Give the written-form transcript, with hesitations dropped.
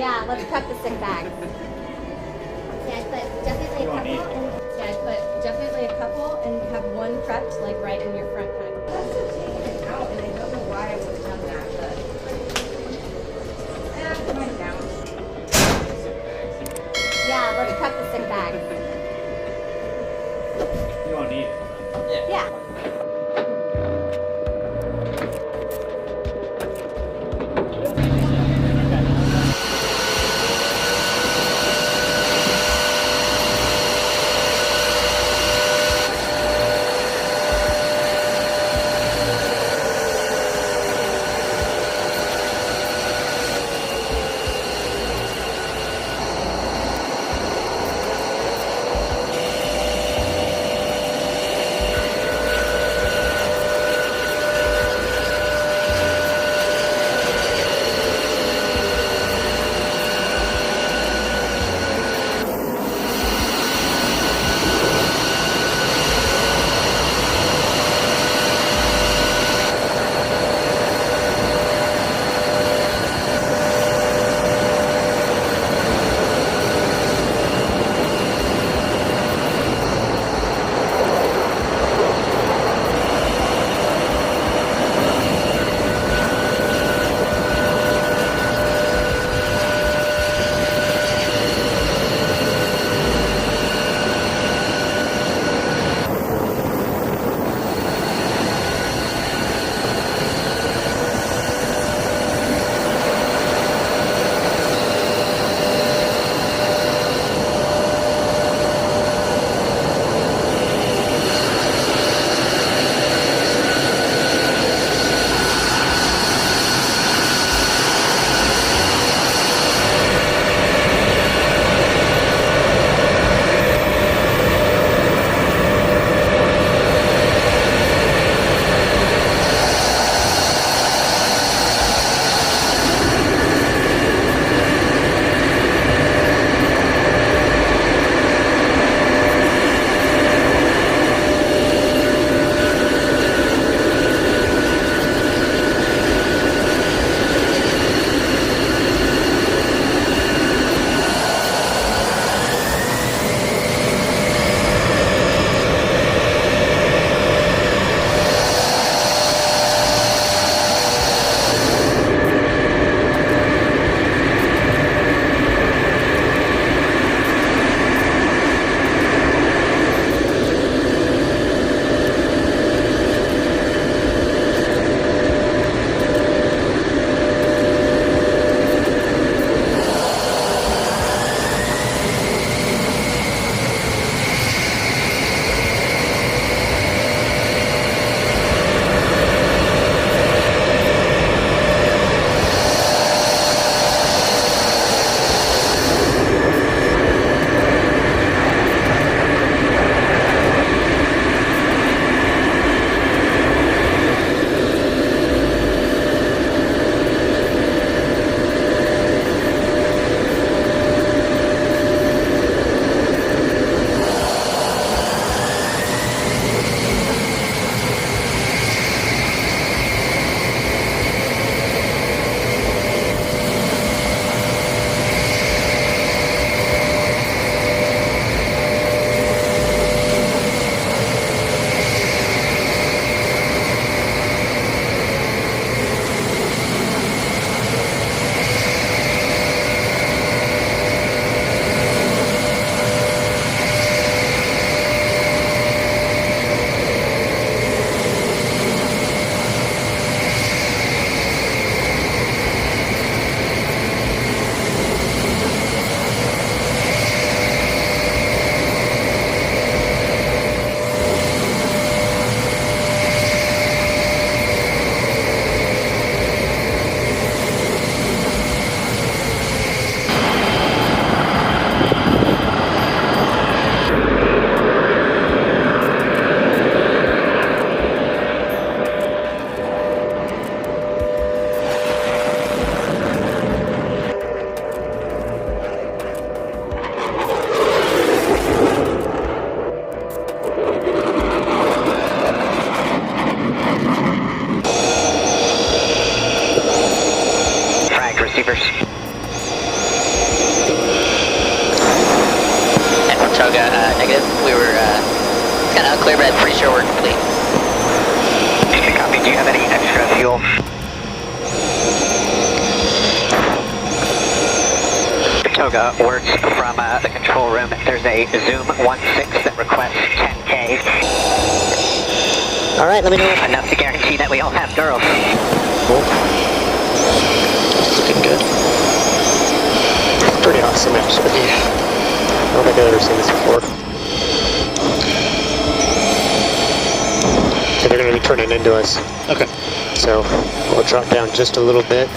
Yeah, let's prep the sick bags. Yeah, I'd put definitely a couple and have one prepped like right in your front kind of. Must have taken it out, and I don't know why I would have done that, but find out. Yeah, let's prep the sick bags. You don't need it. Yeah. receivers. Negative. We were kind of unclear, but I'm pretty sure we're complete. Copy. Do you have any extra fuel? Toga, words from the control room. There's a Zoom 16 that requests 10K. All right, let me know. Enough to guarantee that we all have girls. Cool. It's looking good. Pretty awesome, actually. I don't think I've ever seen this before. Okay, they're going to be turning into us. Okay. So we'll drop down just a little bit.